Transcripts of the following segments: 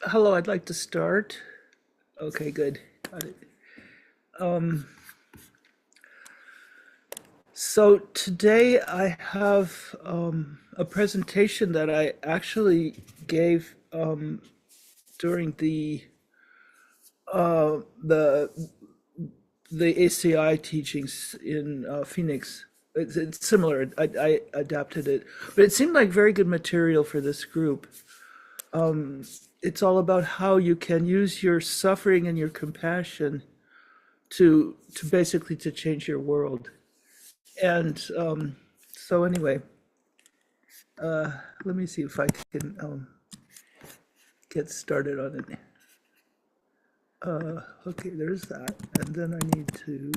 Hello, I'd like to start. Okay, good. Got it. Um, so today I have a presentation that I actually gave during uh, the the ACI teachings in Phoenix. It's similar. I adapted it, but it seemed like very good material for this group. It's all about how you can use your suffering and your compassion to basically to change your world. And so anyway, let me see if I can get started on it. Okay, there's that. And then I need to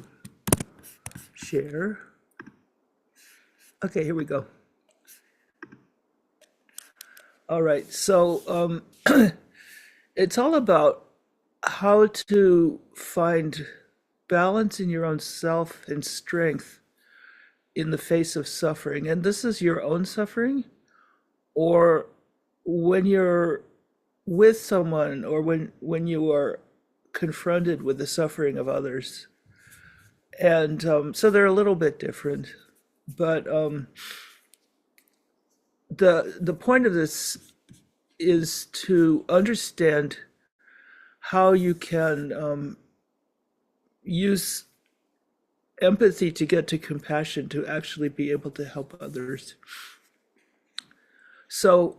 share. Okay, here we go. All right, so it's all about how to find balance in your own self and strength in the face of suffering. And this is your own suffering, or when you're with someone, or when you are confronted with the suffering of others. And so they're a little bit different, but the point of this is to understand how you can use empathy to get to compassion to actually be able to help others. So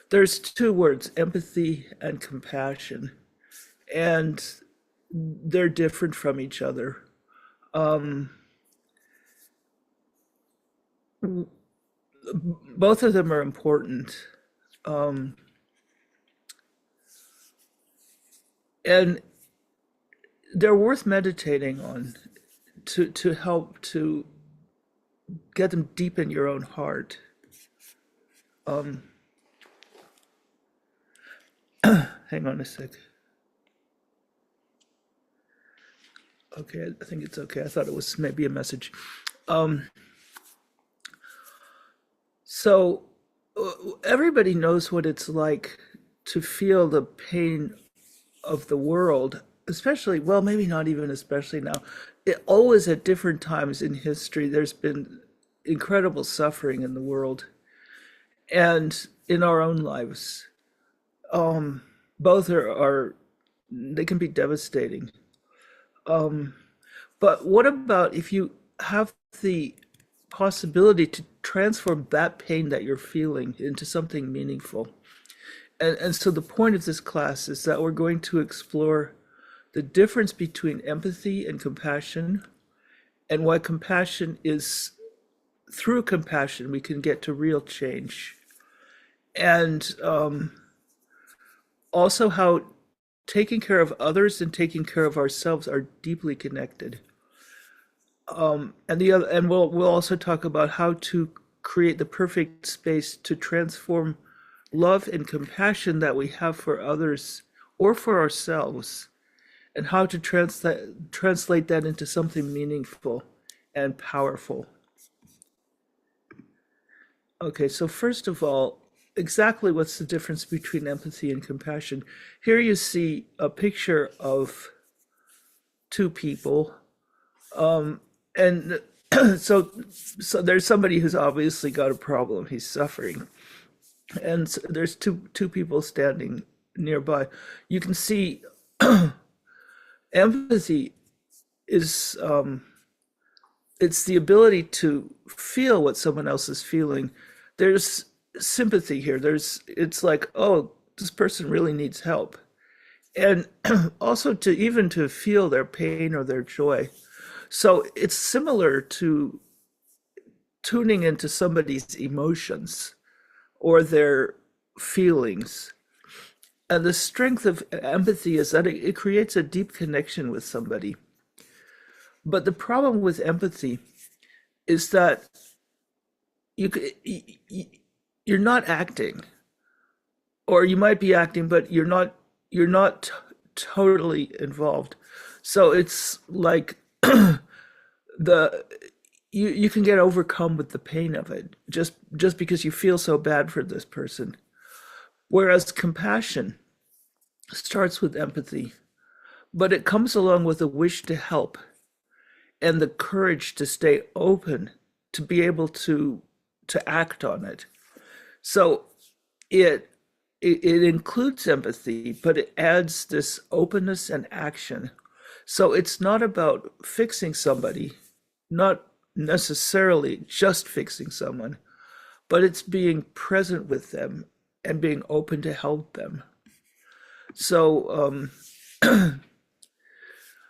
there's two words, empathy and compassion, and they're different from each other. Both of them are important. And they're worth meditating on to help to get them deep in your own heart. Hang on a sec. Okay, I think it's okay. I thought it was maybe a message. So everybody knows what it's like to feel the pain of the world, especially, well, maybe not even especially now. It always at different times in history, there's been incredible suffering in the world and in our own lives. Both are they can be devastating. But what about if you have the possibility to transform that pain that you're feeling into something meaningful? And so the point of this class is that we're going to explore the difference between empathy and compassion, and why compassion is, through compassion, we can get to real change. And also how taking care of others and taking care of ourselves are deeply connected. And we'll also talk about how to create the perfect space to transform love and compassion that we have for others or for ourselves, and how to translate that into something meaningful and powerful. Okay, so first of all, exactly what's the difference between empathy and compassion? Here you see a picture of two people, and so there's somebody who's obviously got a problem. He's suffering, and there's two people standing nearby. You can see empathy is it's the ability to feel what someone else is feeling. There's sympathy here. It's like, oh, this person really needs help, and also to even to feel their pain or their joy. So it's similar to tuning into somebody's emotions or their feelings. And the strength of empathy is that it creates a deep connection with somebody. But the problem with empathy is that you you're not acting, or you might be acting, but you're not totally involved. So it's like the you can get overcome with the pain of it just because you feel so bad for this person. Whereas compassion starts with empathy, but it comes along with a wish to help and the courage to stay open, to be able to act on it. So it it includes empathy, but it adds this openness and action. So it's not about fixing somebody, not necessarily just fixing someone, but it's being present with them and being open to help them. So,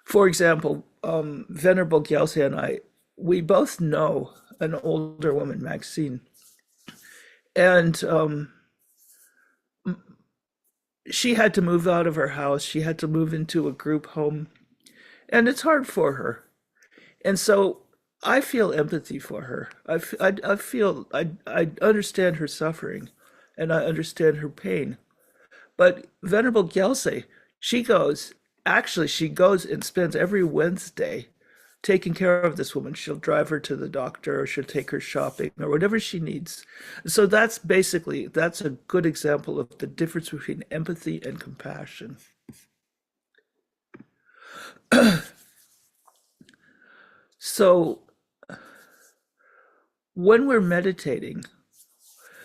for example, Venerable Gyaltse and I, we both know an older woman, Maxine, and she had to move out of her house. She had to move into a group home, and it's hard for her. And so I feel empathy for her. I feel I understand her suffering, and I understand her pain. But Venerable Gyaltse, she goes, actually, she goes and spends every Wednesday taking care of this woman. She'll drive her to the doctor or she'll take her shopping or whatever she needs. So that's a good example of the difference between empathy and compassion. So when we're meditating,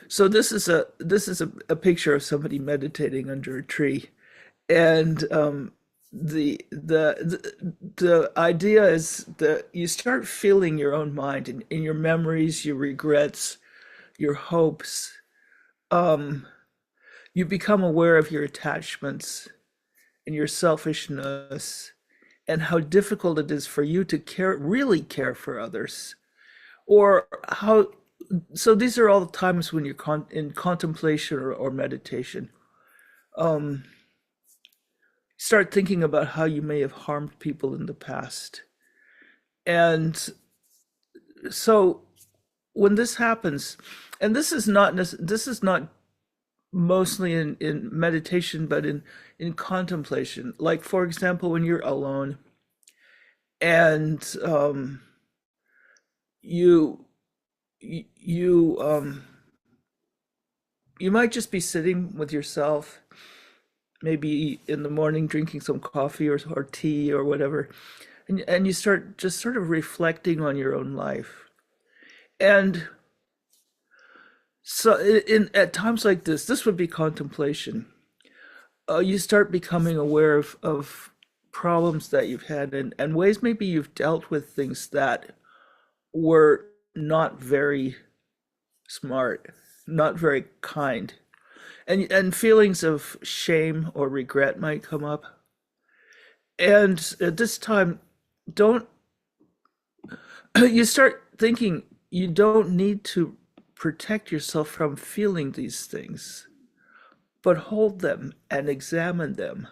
so this is a picture of somebody meditating under a tree, and the idea is that you start feeling your own mind in your memories, your regrets, your hopes. Um, you become aware of your attachments and your selfishness and how difficult it is for you to really care for others, or how. So these are all the times when you're in contemplation or meditation. Um, Start thinking about how you may have harmed people in the past. And so when this happens, and this is not mostly in meditation, but in contemplation. Like for example, when you're alone and you you you might just be sitting with yourself, maybe in the morning drinking some coffee or tea or whatever, and you start just sort of reflecting on your own life. And so in at times like this would be contemplation. You start becoming aware of problems that you've had, and ways maybe you've dealt with things that were not very smart, not very kind. And feelings of shame or regret might come up. And at this time, don't you start thinking you don't need to protect yourself from feeling these things, but hold them and examine them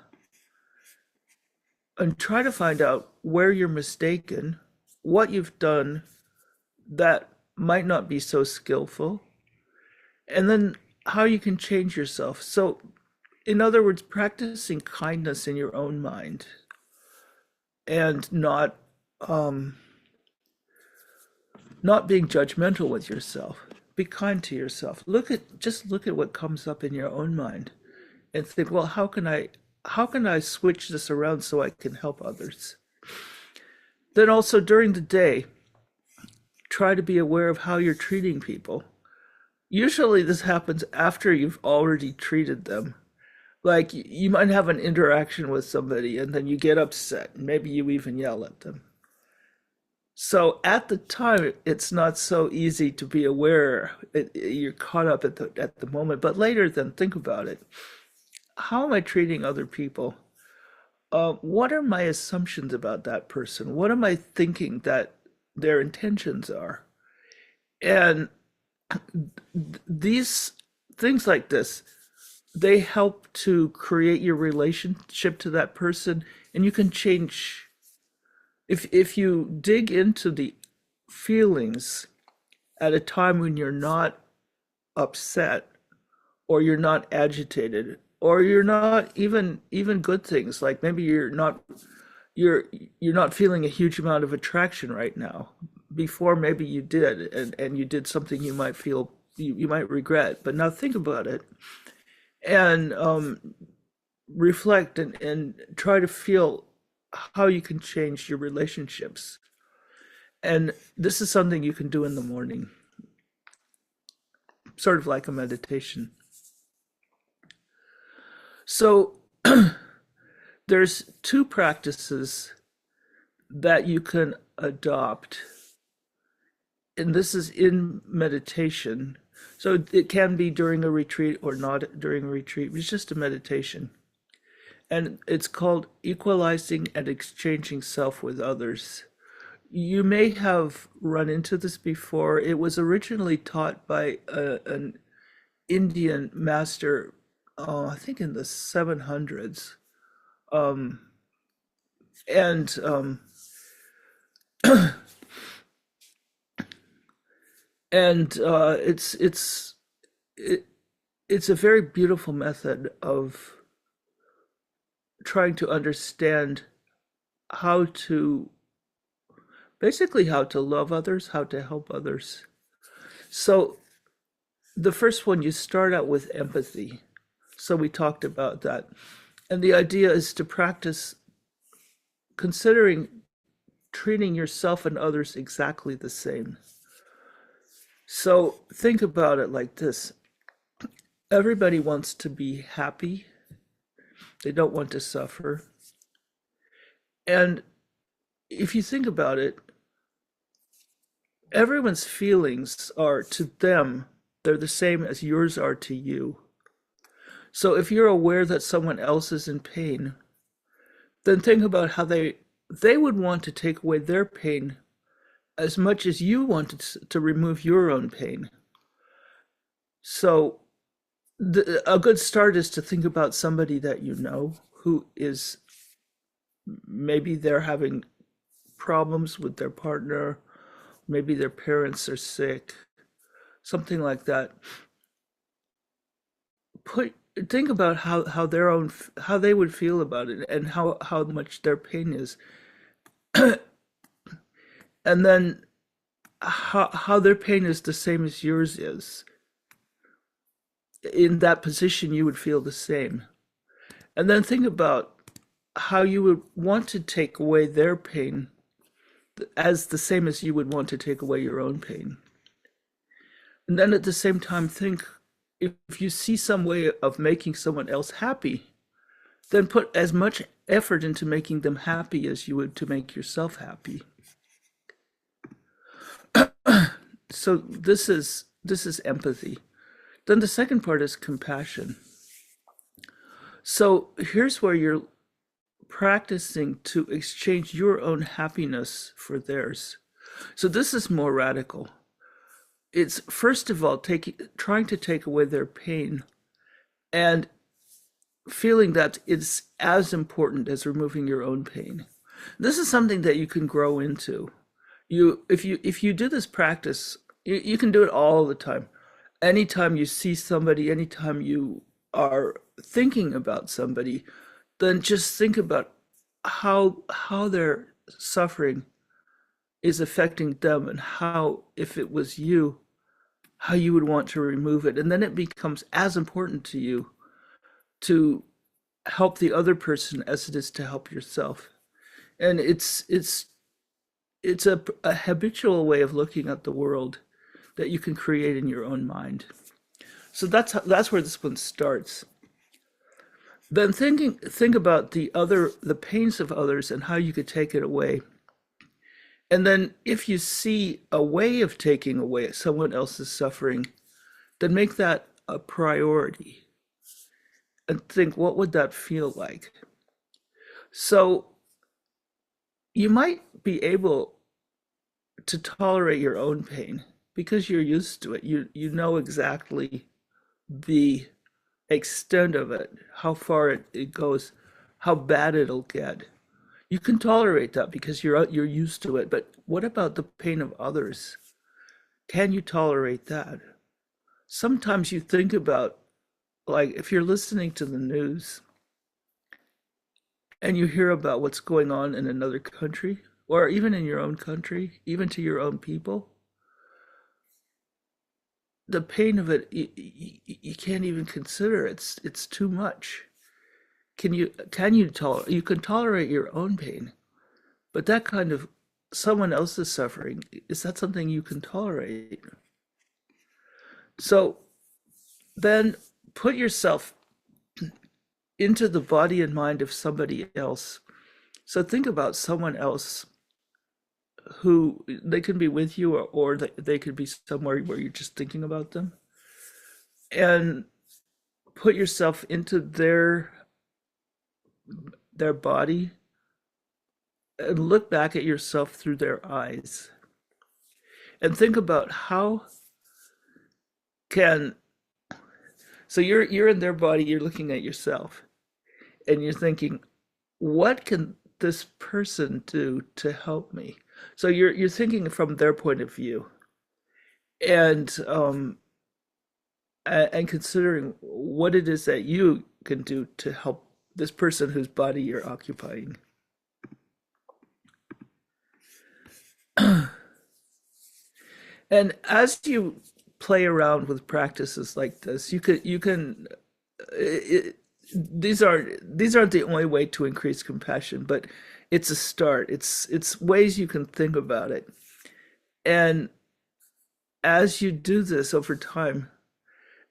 and try to find out where you're mistaken, what you've done that might not be so skillful, and then how you can change yourself. So, in other words, practicing kindness in your own mind and um, not being judgmental with yourself. Be kind to yourself. Look at what comes up in your own mind, and think, well, how can I switch this around so I can help others? Then also during the day, try to be aware of how you're treating people. Usually this happens after you've already treated them. Like you might have an interaction with somebody and then you get upset, and maybe you even yell at them. So at the time, it's not so easy to be aware. You're caught up at the moment, but later, then think about it. How am I treating other people? What are my assumptions about that person? What am I thinking that their intentions are? And these things like this, they help to create your relationship to that person, and you can change. If you dig into the feelings at a time when you're not upset or you're not agitated or you're not even good things, like maybe you're not feeling a huge amount of attraction right now, before maybe you did, and you did something you might feel you might regret, but now think about it and reflect and try to feel how you can change your relationships. And this is something you can do in the morning, sort of like a meditation. So there's two practices that you can adopt, and this is in meditation. So it can be during a retreat or not during a retreat. It's just a meditation. And it's called equalizing and exchanging self with others. You may have run into this before. It was originally taught by an Indian master, I think in the 700s. Um, and it, it's a very beautiful method of trying to understand how to basically how to love others, how to help others. So the first one, you start out with empathy. So we talked about that. And the idea is to practice considering treating yourself and others exactly the same. So think about it like this. Everybody wants to be happy. They don't want to suffer. And if you think about it, everyone's feelings are to them, they're the same as yours are to you. So if you're aware that someone else is in pain, then think about how they would want to take away their pain as much as you wanted to remove your own pain. So a good start is to think about somebody that you know who is maybe they're having problems with their partner, maybe their parents are sick, something like that. Put Think about how their own how they would feel about it and how much their pain is, and then how their pain is the same as yours is. In that position, you would feel the same. And then think about how you would want to take away their pain as the same as you would want to take away your own pain. And then at the same time, think if you see some way of making someone else happy, then put as much effort into making them happy as you would to make yourself happy. So this is empathy. Then the second part is compassion. So here's where you're practicing to exchange your own happiness for theirs. So this is more radical. It's first of all trying to take away their pain and feeling that it's as important as removing your own pain. This is something that you can grow into. If you do this practice, you can do it all the time. Anytime you see somebody, anytime you are thinking about somebody, then just think about how their suffering is affecting them and how, if it was you, how you would want to remove it. And then it becomes as important to you to help the other person as it is to help yourself. And it's a habitual way of looking at the world that you can create in your own mind. So that's where this one starts. Then think about the pains of others and how you could take it away. And then if you see a way of taking away someone else's suffering, then make that a priority and think, what would that feel like? So you might be able to tolerate your own pain because you're used to it. You know exactly the extent of it, how far it goes, how bad it'll get. You can tolerate that because you're used to it. But what about the pain of others? Can you tolerate that? Sometimes you think about, like, if you're listening to the news and you hear about what's going on in another country, or even in your own country, even to your own people, the pain of it, you can't even consider. It's too much. Can you tolerate? You can tolerate your own pain, but that kind of someone else's suffering, is that something you can tolerate? So then put yourself into the body and mind of somebody else. So think about someone else who they can be with you, or they could be somewhere where you're just thinking about them, and put yourself into their body and look back at yourself through their eyes and think about how can so you're in their body, you're looking at yourself and you're thinking, what can this person do to help me? So you're thinking from their point of view, and and considering what it is that you can do to help this person whose body you're occupying. And as you play around with practices like this, you can it, these aren't the only way to increase compassion, but it's a start. It's ways you can think about it. And as you do this over time,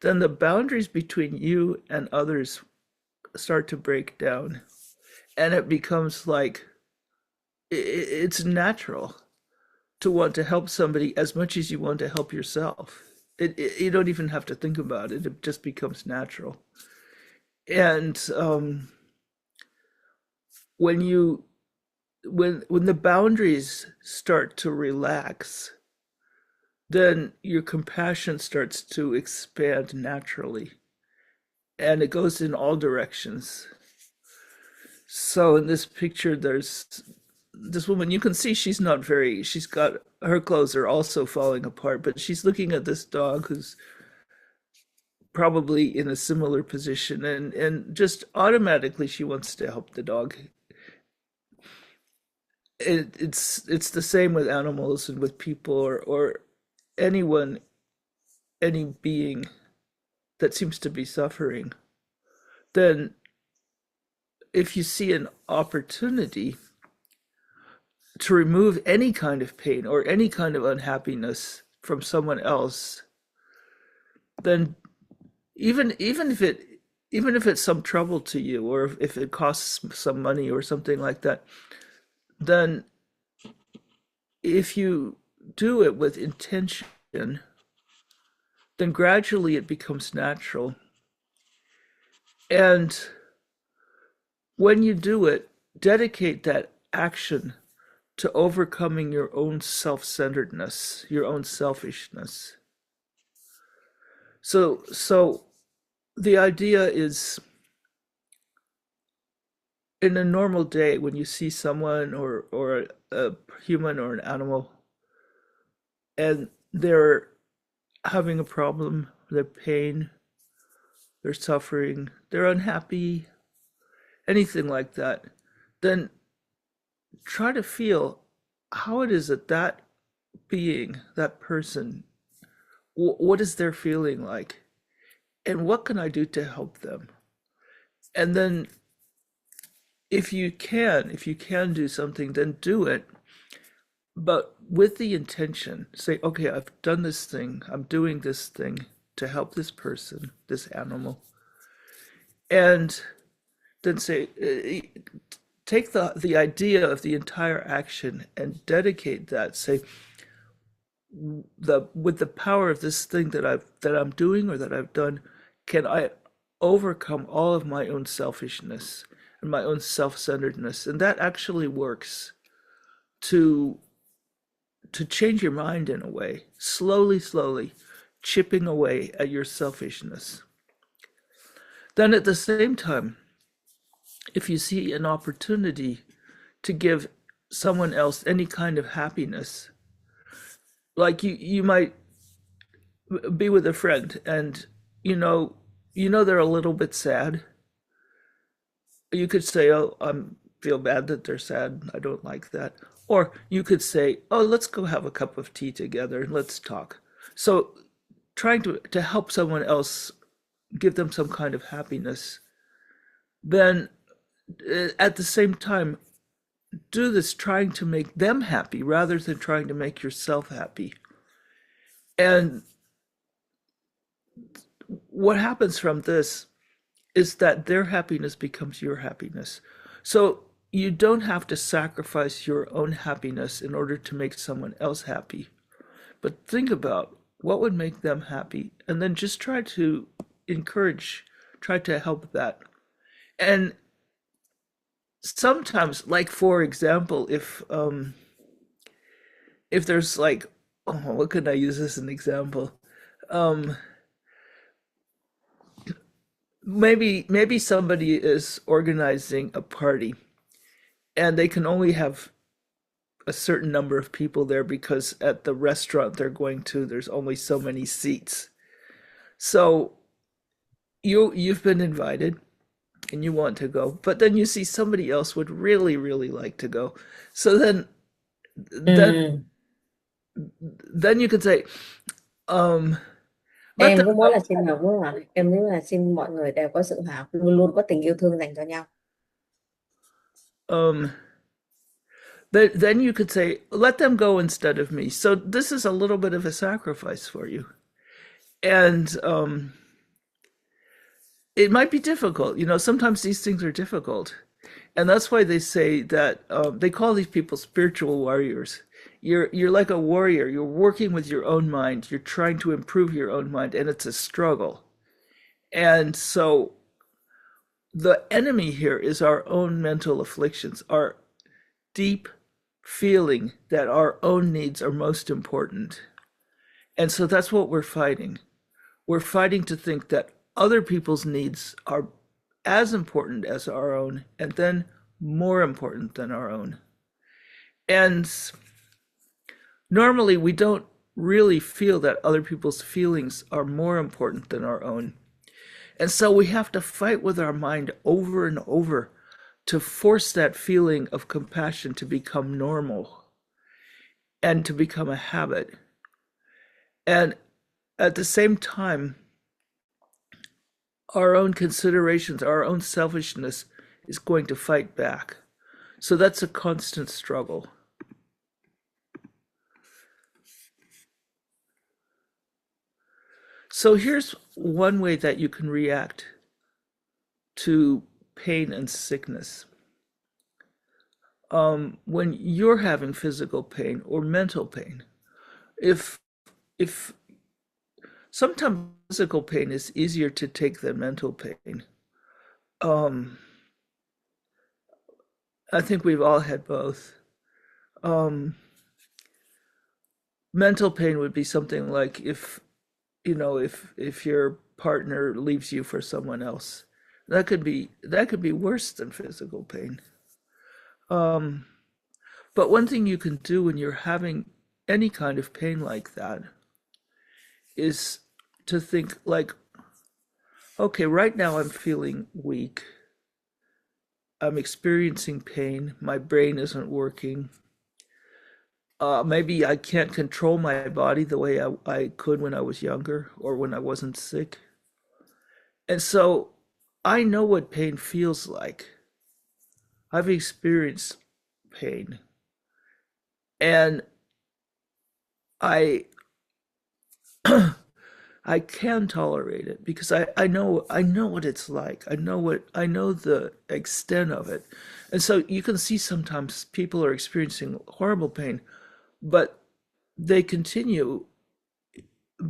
then the boundaries between you and others start to break down, and it becomes like it's natural to want to help somebody as much as you want to help yourself. You don't even have to think about it. It just becomes natural. And when you when the boundaries start to relax, then your compassion starts to expand naturally, and it goes in all directions. So in this picture, there's this woman. You can see she's got her clothes are also falling apart, but she's looking at this dog who's probably in a similar position, and just automatically she wants to help the dog. It's the same with animals and with people, or anyone, any being that seems to be suffering. Then if you see an opportunity to remove any kind of pain or any kind of unhappiness from someone else, then even if it's some trouble to you, or if it costs some money or something like that, then if you do it with intention, then gradually it becomes natural. And when you do it, dedicate that action to overcoming your own self-centeredness, your own selfishness. So the idea is, in a normal day, when you see someone, or a human or an animal, and they're having a problem, they're pain, they're suffering, they're unhappy, anything like that, then try to feel how it is that that being, that person, what is their feeling like, and what can I do to help them? And then if you can do something, then do it, but with the intention. Say, okay, I've done this thing, I'm doing this thing to help this person, this animal. And then say, take the idea of the entire action and dedicate that. Say, the with the power of this thing that I'm doing or that I've done, can I overcome all of my own selfishness and my own self-centeredness? And that actually works to change your mind in a way, slowly, slowly chipping away at your selfishness. Then at the same time, if you see an opportunity to give someone else any kind of happiness, like you might be with a friend, and you know they're a little bit sad. You could say, oh, I feel bad that they're sad, I don't like that. Or you could say, oh, let's go have a cup of tea together and let's talk. So trying to help someone else, give them some kind of happiness, then at the same time, do this trying to make them happy rather than trying to make yourself happy. And what happens from this is that their happiness becomes your happiness. So you don't have to sacrifice your own happiness in order to make someone else happy. But think about what would make them happy and then just try to encourage, try to help that. And sometimes, like for example, if there's like, oh, what could I use as an example? Um, maybe somebody is organizing a party and they can only have a certain number of people there because at the restaurant they're going to, there's only so many seats. So you've been invited and you want to go, but then you see somebody else would really like to go. So then Ừ. then you could say, um, let Em them cũng muốn là go. xin được muốn là em muốn là xin mọi người đều có sự hòa luôn luôn có tình yêu thương dành cho nhau. Um, then you could say, let them go instead of me. So this is a little bit of a sacrifice for you, and it might be difficult. Sometimes these things are difficult, and that's why they say that they call these people spiritual warriors. You're like a warrior. You're working with your own mind. You're trying to improve your own mind, and it's a struggle. And so the enemy here is our own mental afflictions, our deep feeling that our own needs are most important. And so that's what we're fighting. We're fighting to think that other people's needs are as important as our own, and then more important than our own. And normally we don't really feel that other people's feelings are more important than our own. And so we have to fight with our mind over and over to force that feeling of compassion to become normal and to become a habit. And at the same time, our own considerations, our own selfishness is going to fight back. So that's a constant struggle. So here's one way that you can react to pain and sickness. When you're having physical pain or mental pain, if if sometimes physical pain is easier to take than mental pain. Um, I think we've all had both. Um, Mental pain would be something like if your partner leaves you for someone else. That could be worse than physical pain. Um, but one thing you can do when you're having any kind of pain like that is to think like, okay, right now I'm feeling weak. I'm experiencing pain. My brain isn't working. Maybe I can't control my body the way I could when I was younger or when I wasn't sick. And so I know what pain feels like. I've experienced pain. And I I can tolerate it because I know what it's like. I know the extent of it. And so you can see sometimes people are experiencing horrible pain, but they continue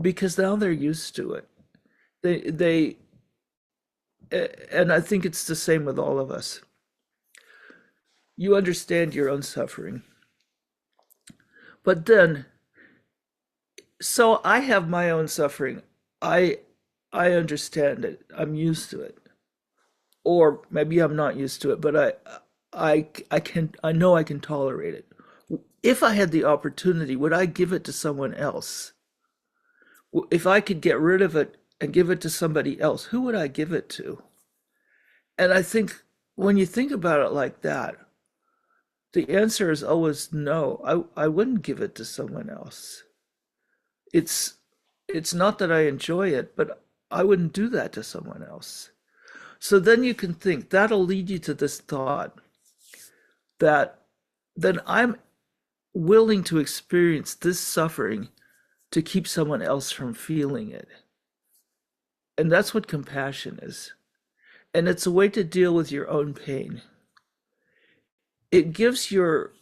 because now they're used to it. They and I think it's the same with all of us. You understand your own suffering. But then so I have my own suffering. I I understand it. I'm used to it. Or maybe I'm not used to it, but I know I can tolerate it. If I had the opportunity, would I give it to someone else? If I could get rid of it and give it to somebody else, who would I give it to? And I think when you think about it like that, The answer is always no. I wouldn't give it to someone else. It's it's not that I enjoy it, but I wouldn't do that to someone else. So then you can think that'll lead you to this thought that then I'm willing to experience this suffering to keep someone else from feeling it. And that's what compassion is. And it's a way to deal with your own pain. It gives your,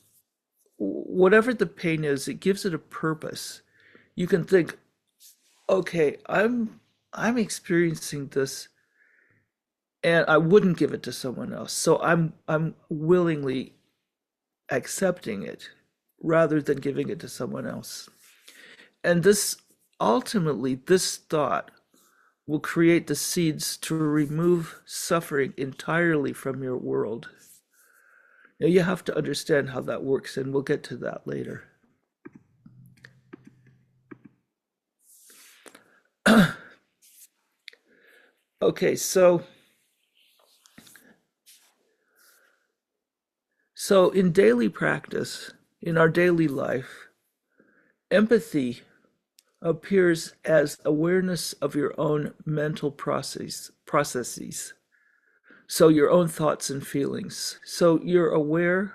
whatever the pain is, it gives it a purpose. You can think, okay, I'm experiencing this and I wouldn't give it to someone else. So I'm willingly accepting it rather than giving it to someone else. And this ultimately, this thought will create the seeds to remove suffering entirely from your world. Now you have to understand how that works, and we'll get to that later. Okay, so in daily practice, in our daily life, empathy appears as awareness of your own mental processes. So your own thoughts and feelings. So you're aware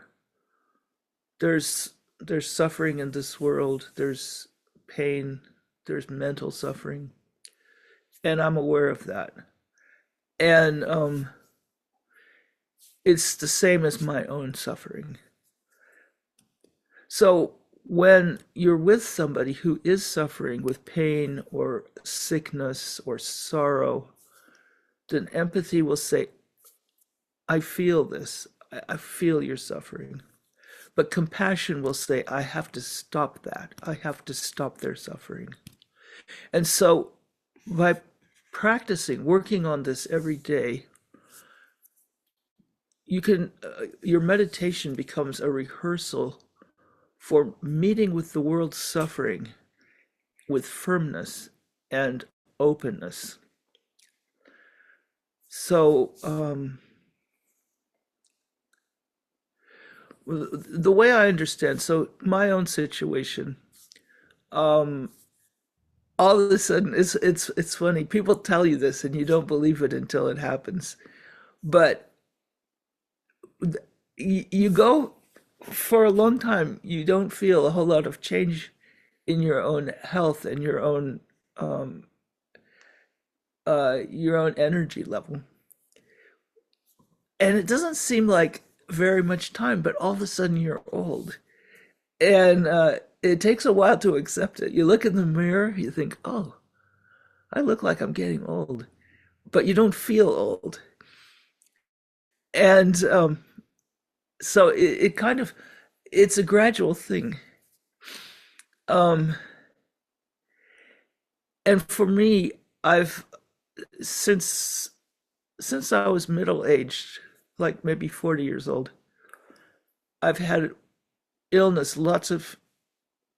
there's suffering in this world, there's pain, there's mental suffering, and I'm aware of that. And it's the same as my own suffering. So when you're with somebody who is suffering with pain or sickness or sorrow, then empathy will say, I feel this. I feel your suffering. But compassion will say, I have to stop that. I have to stop their suffering. And so by practicing, working on this every day, you can, your meditation becomes a rehearsal for meeting with the world's suffering with firmness and openness. So, the way I understand, so my own situation, um, all of a sudden, it's funny. People tell you this, and you don't believe it until it happens. But you go for a long time, you don't feel a whole lot of change in your own health and um, your own energy level, and it doesn't seem like very much time. But all of a sudden, you're old, and it takes a while to accept it. You look in the mirror, you think, "Oh, I look like I'm getting old," but you don't feel old, and so it kind of it's a gradual thing. Um, and for me, I've since since I was middle aged, like maybe 40 years old, I've had illness, lots of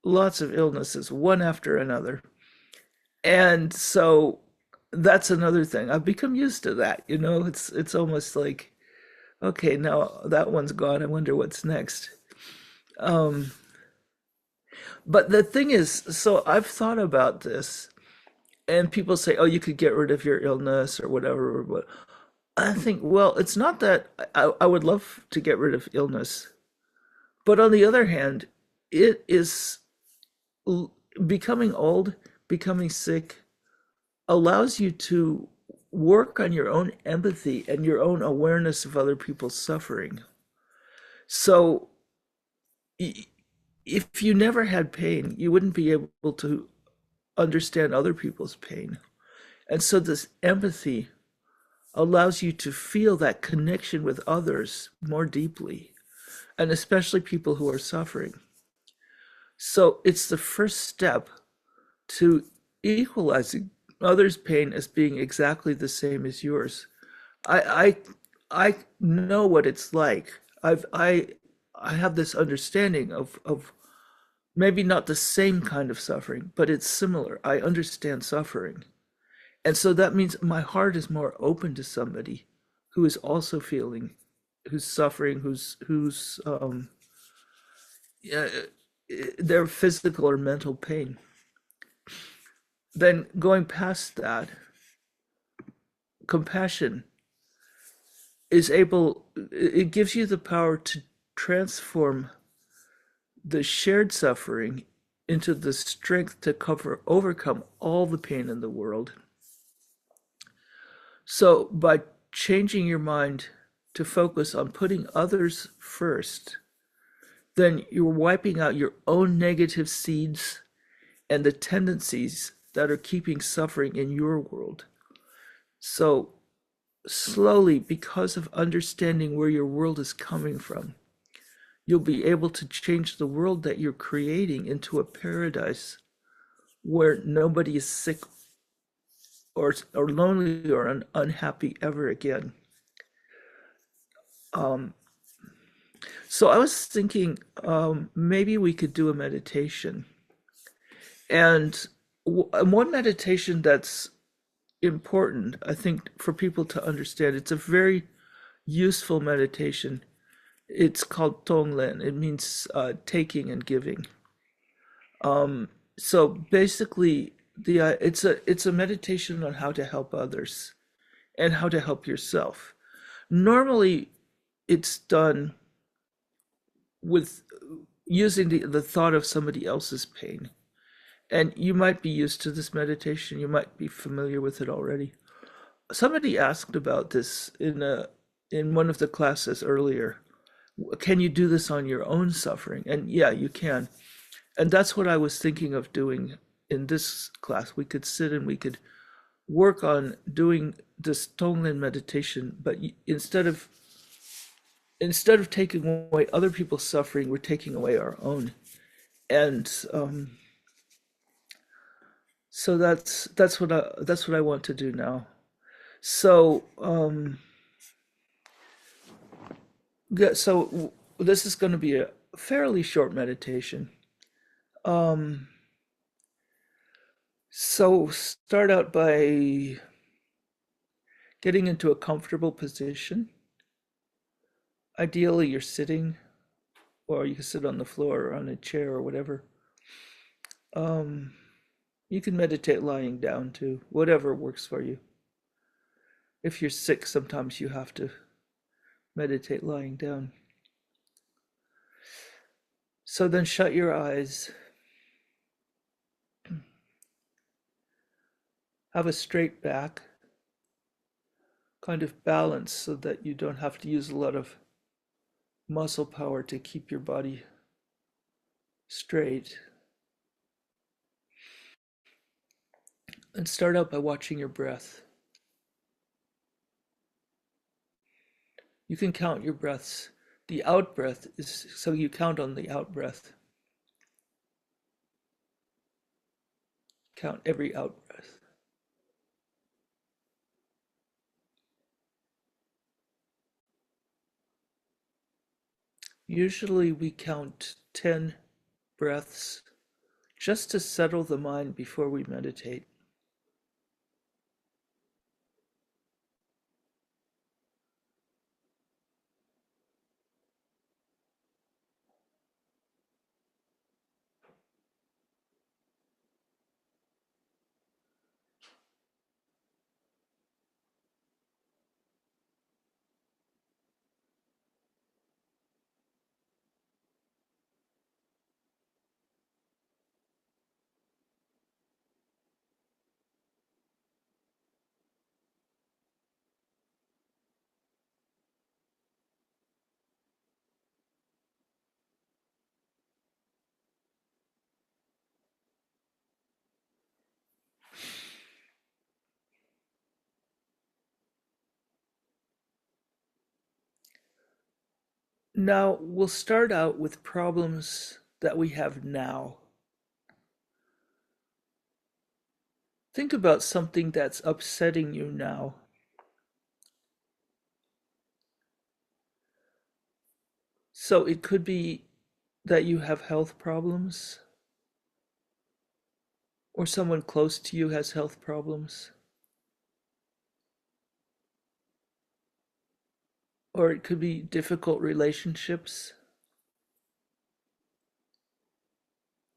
illnesses, one after another. And so that's another thing. I've become used to that, you know. It's almost like, okay, now that one's gone. I wonder what's next. Um, but the thing is, so I've thought about this, and people say, "Oh, you could get rid of your illness or whatever." But I think, well, it's not that I would love to get rid of illness, but on the other hand, it is becoming old, becoming sick allows you to work on your own empathy and your own awareness of other people's suffering. So if you never had pain, you wouldn't be able to understand other people's pain. And so this empathy allows you to feel that connection with others more deeply, and especially people who are suffering. So it's the first step to equalizing others' pain as being exactly the same as yours. I I know what it's like. I have this understanding of maybe not the same kind of suffering, but it's similar. I understand suffering. And so that means my heart is more open to somebody who is also feeling, who's suffering, who's yeah, their physical or mental pain. Then going past that, compassion is able, it gives you the power to transform the shared suffering into the strength to overcome all the pain in the world. So by changing your mind to focus on putting others first, then you're wiping out your own negative seeds and the tendencies that are keeping suffering in your world. So slowly, because of understanding where your world is coming from, you'll be able to change the world that you're creating into a paradise where nobody is sick or lonely or unhappy ever again. Um, so I was thinking maybe we could do a meditation. And one meditation that's important, I think, for people to understand, it's a very useful meditation. It's called Tonglen. It means taking and giving. So basically, it's a meditation on how to help others and how to help yourself. Normally, it's done with using the thought of somebody else's pain. And you might be used to this meditation, you might be familiar with it already. Somebody asked about this in one of the classes earlier. Can you do this on your own suffering? And yeah, you can. And that's what I was thinking of doing in this class. We could sit and we could work on doing this Tonglen meditation, but instead of taking away other people's suffering, we're taking away our own. And so that's what I want to do now. So yeah, so this is going to be a fairly short meditation. Um, so start out by getting into a comfortable position. Ideally, you're sitting, or you can sit on the floor or on a chair or whatever. Um, you can meditate lying down too, whatever works for you. If you're sick, sometimes you have to meditate lying down. So then shut your eyes, have a straight back, kind of balance so that you don't have to use a lot of muscle power to keep your body straight. And start out by watching your breath. You can count your breaths. The out breath is so you count on the out breath. Count every out breath. Usually we count 10 breaths just to settle the mind before we meditate. Now we'll start out with problems that we have now. Think about something that's upsetting you now. So it could be that you have health problems, or someone close to you has health problems, or it could be difficult relationships,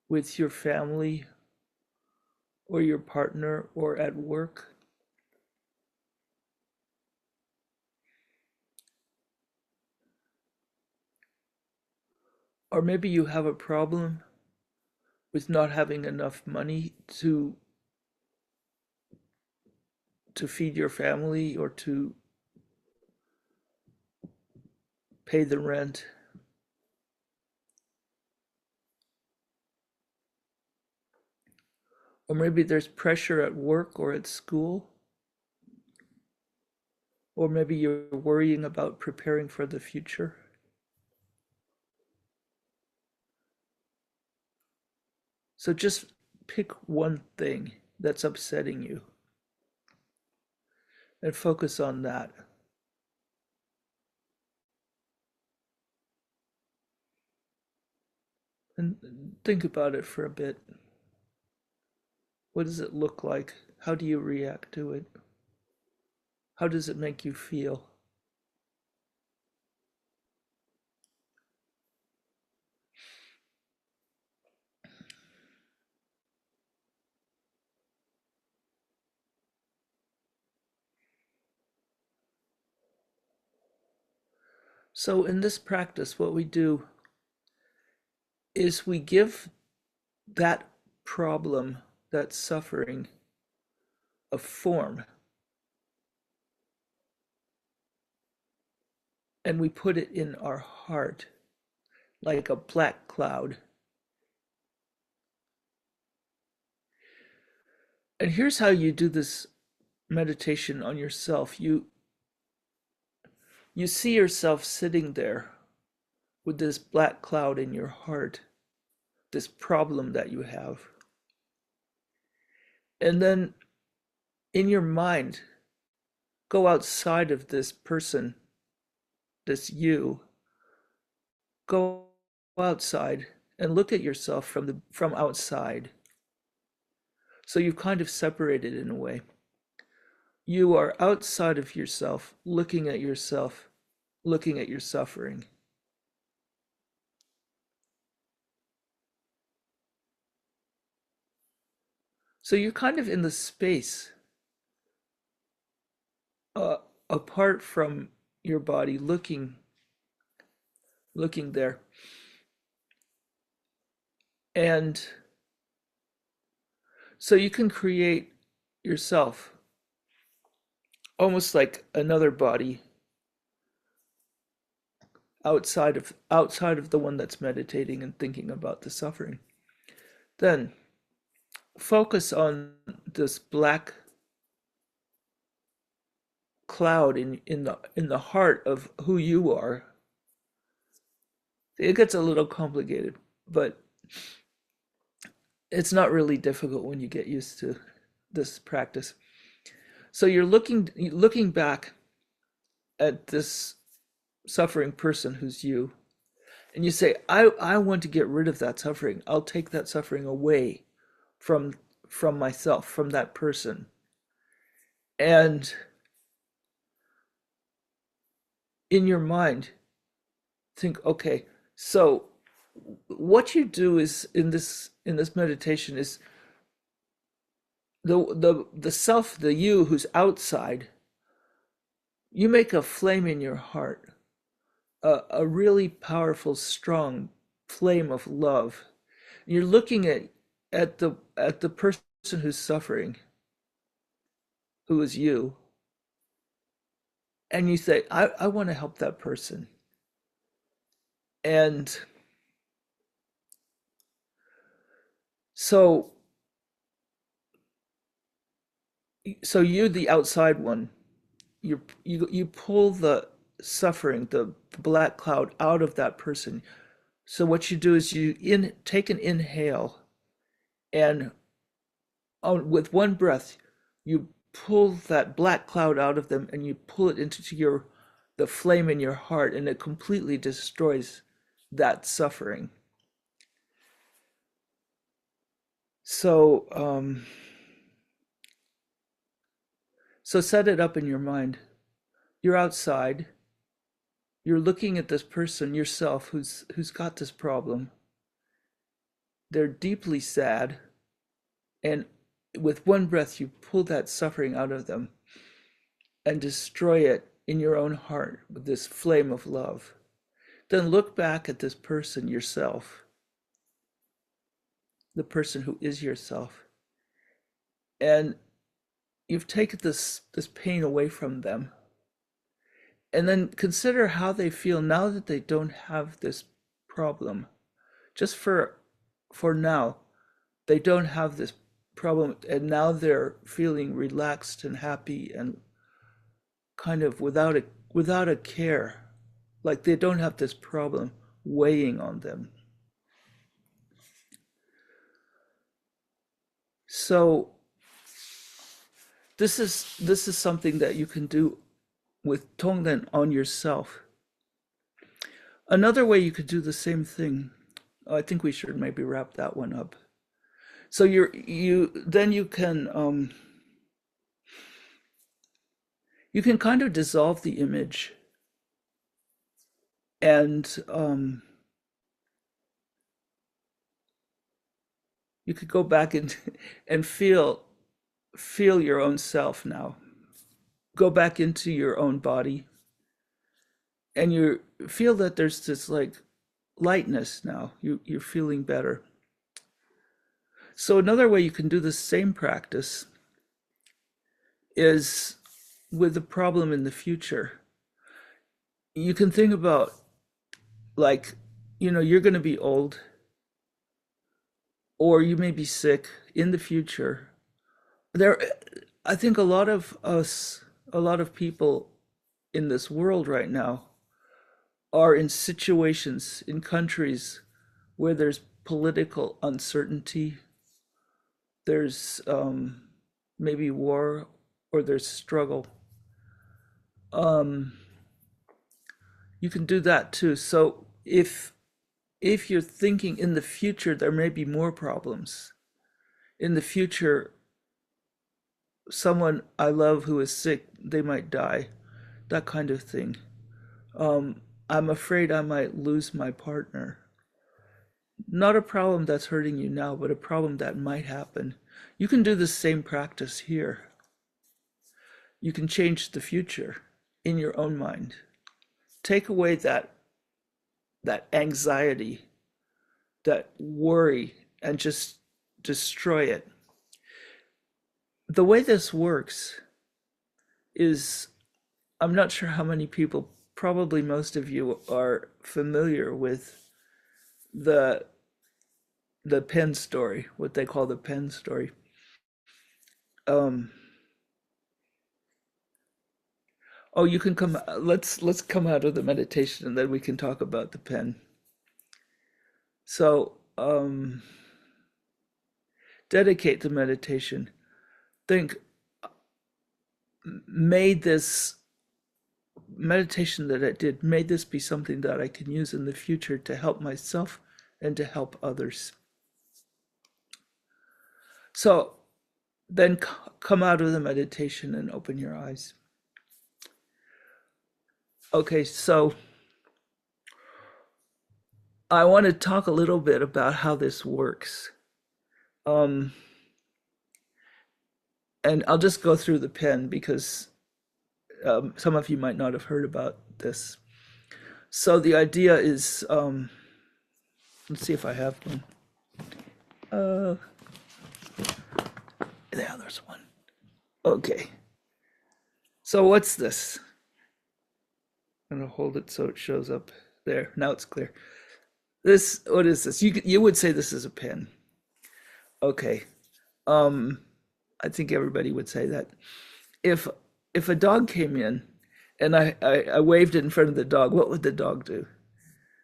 with your family or your partner or at work. Or maybe you have a problem with not having enough money to feed your family or to pay the rent. Or maybe there's pressure at work or at school. Or maybe you're worrying about preparing for the future. So just pick one thing that's upsetting you and focus on that. And think about it for a bit. What does it look like? How do you react to it? How does it make you feel? So, in this practice, what we do is we give that problem, that suffering, a form, and we put it in our heart like a black cloud. And here's how you do this meditation on yourself. You see yourself sitting there with this black cloud in your heart, this problem that you have. And then in your mind, go outside of this person, this you. Go outside and look at yourself from outside. So you've kind of separated in a way. You are outside of yourself, looking at yourself, looking at your suffering. So you're kind of in the space uh, apart from your body, looking there. And so you can create yourself almost like another body outside of the one that's meditating and thinking about the suffering. Then focus on this black cloud in the heart of who you are. It gets a little complicated, but it's not really difficult when you get used to this practice. So you're looking back at this suffering person who's you, and you say, I want to get rid of that suffering. I'll take that suffering away from from myself, from that person. And in your mind, think, okay, so what you do is in this meditation is the self, the you who's outside, you make a flame in your heart, a really powerful, strong flame of love. You're looking at the person who's suffering, who is you, and you say, I want to help that person. And so so you, the outside one, you pull the suffering, the black cloud out of that person. So what you do is you take an inhale, and with one breath, you pull that black cloud out of them, and you pull it into the flame in your heart, and it completely destroys that suffering. So so set it up in your mind. You're outside. You're looking at this person yourself who's got this problem. they're deeply sad, and with one breath you pull that suffering out of them and destroy it in your own heart with this flame of love. Then look back at this person, yourself, the person who is yourself, and you've taken this pain away from them. And then consider how they feel now that they don't have this problem. Just for now, they don't have this problem, and now they're feeling relaxed and happy and kind of without a care, like they don't have this problem weighing on them. So this is something that you can do with Tonglen on yourself. Another way you could do the same thing. I think we should maybe wrap that one up. So you can kind of dissolve the image, and you could go back and feel your own self now. Go back into your own body, and you feel that there's this like lightness now. You're feeling better. So another way you can do the same practice is with the problem in the future. You can think about, like, you're going to be old, or you may be sick in the future. I think a lot of people in this world right now are in situations, in countries where there's political uncertainty, there's maybe war, or there's struggle. You can do that too. So if you're thinking in the future, there may be more problems. In the future, someone I love who is sick, they might die, that kind of thing. I'm afraid I might lose my partner. Not a problem that's hurting you now, but a problem that might happen. You can do the same practice here. You can change the future in your own mind. Take away that anxiety, that worry, and just destroy it. The way this works is, I'm not sure how many people, probably most of you, are familiar with the pen story, what they call the pen story. Um, oh, you can come. Let's come out of the meditation, and then we can talk about the pen. So, dedicate the meditation. Think, may this meditation that I did, may this be something that I can use in the future to help myself and to help others. So then come out of the meditation and open your eyes. Okay, so I want to talk a little bit about how this works. And I'll just go through the pen because some of you might not have heard about this. So the idea is, let's see if I have one. Yeah, there's one. Okay. So what's this? I'm gonna hold it so it shows up there. Now it's clear. What is this? You would say this is a pen. Okay. I think everybody would say that. If a dog came in and I waved it in front of the dog, what would the dog do?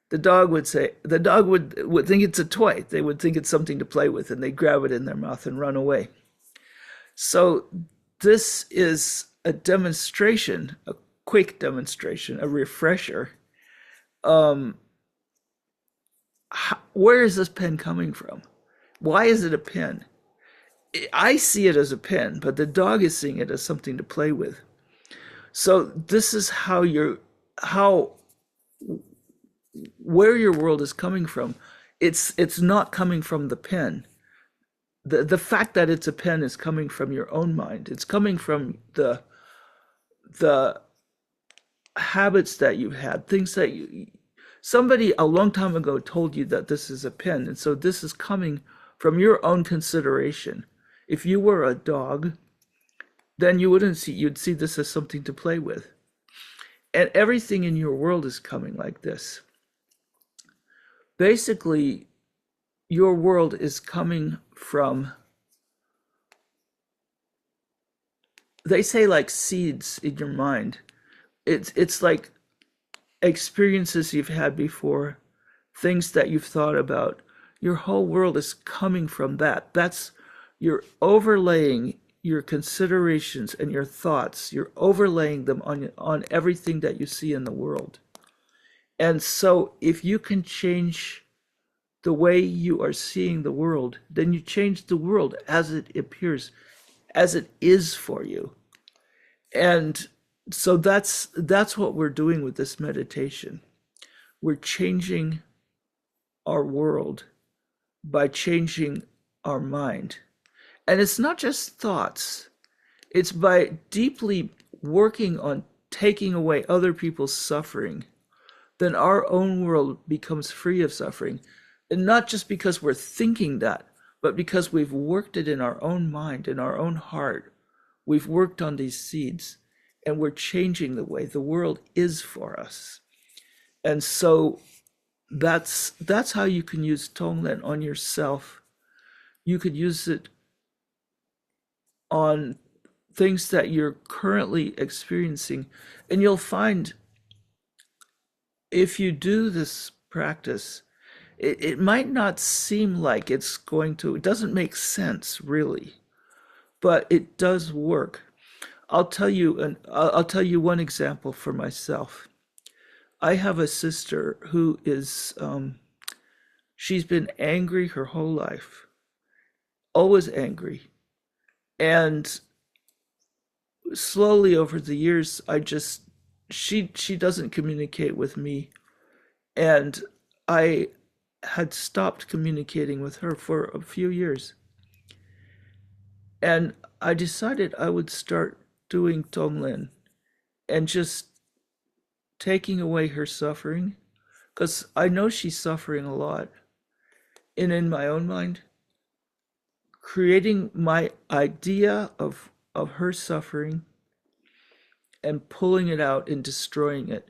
The dog would think it's a toy. They would think it's something to play with, and they grab it in their mouth and run away. So this is a demonstration, a quick demonstration, a refresher. Where is this pen coming from? Why is it a pen? I see it as a pen, but the dog is seeing it as something to play with. So this is where your world is coming from. it's not coming from the pen. The fact that it's a pen is coming from your own mind. It's coming from the habits that you've had, things that you somebody a long time ago told you that this is a pen, and so this is coming from your own consideration. If you were a dog, then you'd see this as something to play with. And everything in your world is coming like this. Basically, your world is coming from, they say, like seeds in your mind. It's like experiences you've had before, things that you've thought about. Your whole world is coming from that. That's, you're overlaying your considerations and your thoughts. You're overlaying them on everything that you see in the world. And so if you can change the way you are seeing the world, then you change the world as it appears, as it is for you. And so that's what we're doing with this meditation. We're changing our world by changing our mind. And it's not just thoughts. It's by deeply working on taking away other people's suffering, then our own world becomes free of suffering. And not just because we're thinking that, but because we've worked it in our own mind, in our own heart. We've worked on these seeds, and we're changing the way the world is for us. And so that's how you can use Tonglen on yourself. You could use it on things that you're currently experiencing. And you'll find if you do this practice, it might not seem like it doesn't make sense really, but it does work. I'll tell you one example for myself. I have a sister who is, she's been angry her whole life, always angry. And slowly over the years, she doesn't communicate with me. And I had stopped communicating with her for a few years. And I decided I would start doing Tonglen and just taking away her suffering, because I know she's suffering a lot. And in my own mind, creating my idea of her suffering and pulling it out and destroying it.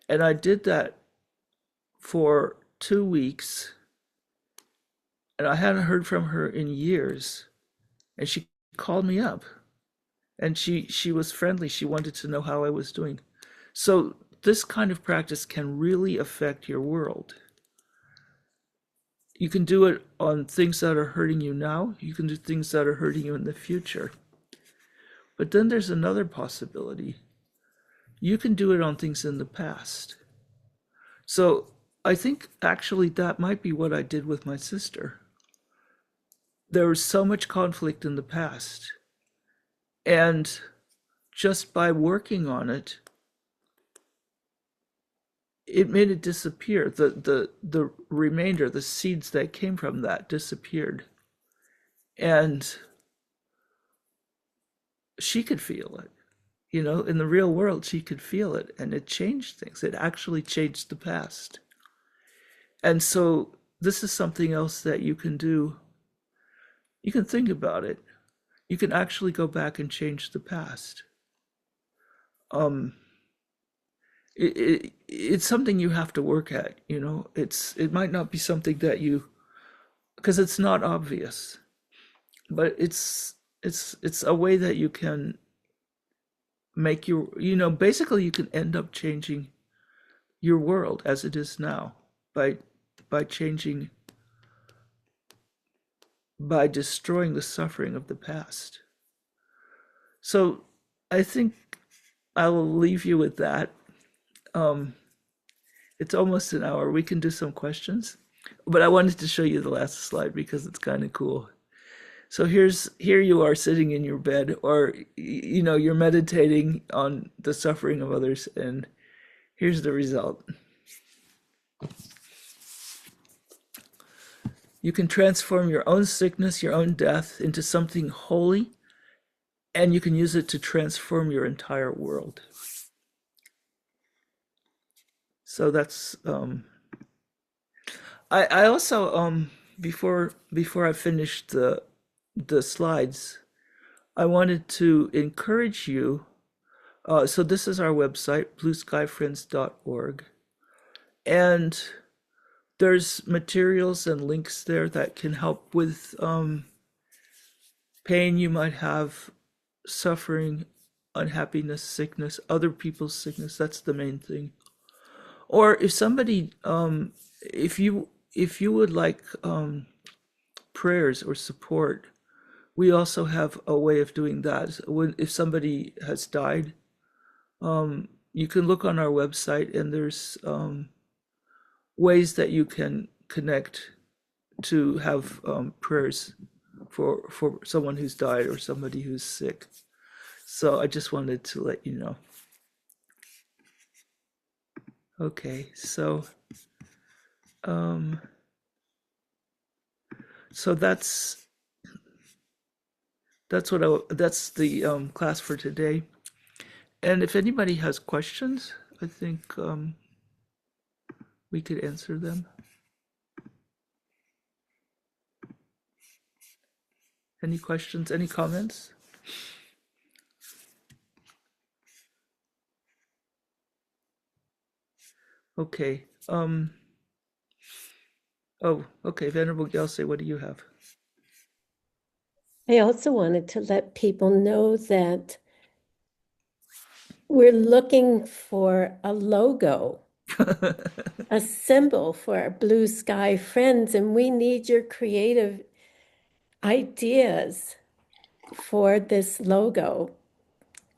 And I did that for 2 weeks, and I hadn't heard from her in years. And she called me up, and she was friendly. She wanted to know how I was doing. So this kind of practice can really affect your world. You can do it on things that are hurting you now. You can do things that are hurting you in the future. But then there's another possibility. You can do it on things in the past. So I think actually that might be what I did with my sister. There was so much conflict in the past. And just by working on it, it made it disappear. The remainder, the seeds that came from that disappeared. And she could feel it. You know, in the real world, she could feel it, and it changed things. It actually changed the past. And so this is something else that you can do. You can think about it. You can actually go back and change the past. Um, it's something you have to work at, you know. It might not be something that you, because it's not obvious, but it's a way that you can make your, you know, basically you can end up changing your world as it is now by changing, by destroying the suffering of the past. So I think I will leave you with that. Um, it's almost an hour. We can do some questions, but I wanted to show you the last slide because it's kind of cool. So here you are sitting in your bed, or you know, you're meditating on the suffering of others, and here's the result. You can transform your own sickness, your own death into something holy, and you can use it to transform your entire world. So that's I also before I finished the slides, I wanted to encourage you. So this is our website, blueskyfriends.org, and there's materials and links there that can help with pain you might have, suffering, unhappiness, sickness, other people's sickness. That's the main thing. Or if somebody, if you would like prayers or support, we also have a way of doing that. When if somebody has died, you can look on our website, and there's ways that you can connect to have prayers for someone who's died or somebody who's sick. So I just wanted to let you know. Okay, um, so that's the class for today. And if anybody has questions, I think we could answer them. Any questions? Any comments? Okay. Oh, okay. Venerable Gyaltse, what do you have? I also wanted to let people know that we're looking for a logo, a symbol for our Blue Sky Friends, and we need your creative ideas for this logo.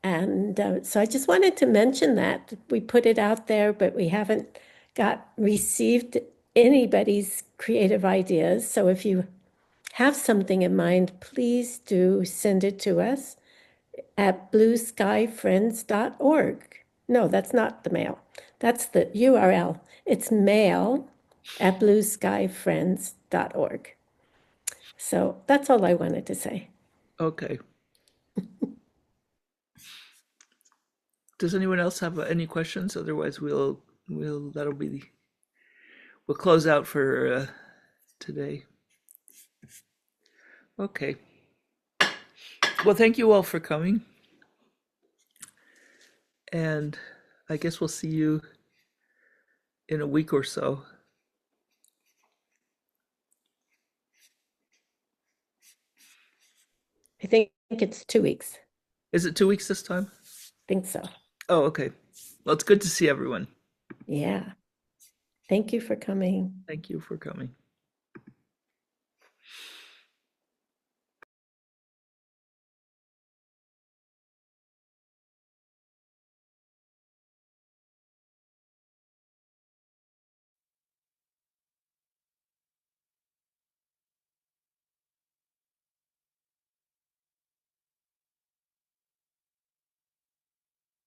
And so I just wanted to mention that. We put it out there, but we haven't received anybody's creative ideas. So if you have something in mind, please do send it to us at blueskyfriends.org. No, that's not the mail. That's the URL. It's mail at blueskyfriends.org. So that's all I wanted to say. Okay. Does anyone else have any questions? Otherwise, we'll we'll close out for today. Okay. Well, thank you all for coming, and I guess we'll see you in a week or so. I think it's 2 weeks. Is it 2 weeks this time? I think so. Oh, okay. Well, it's good to see everyone. Yeah. Thank you for coming. Thank you for coming.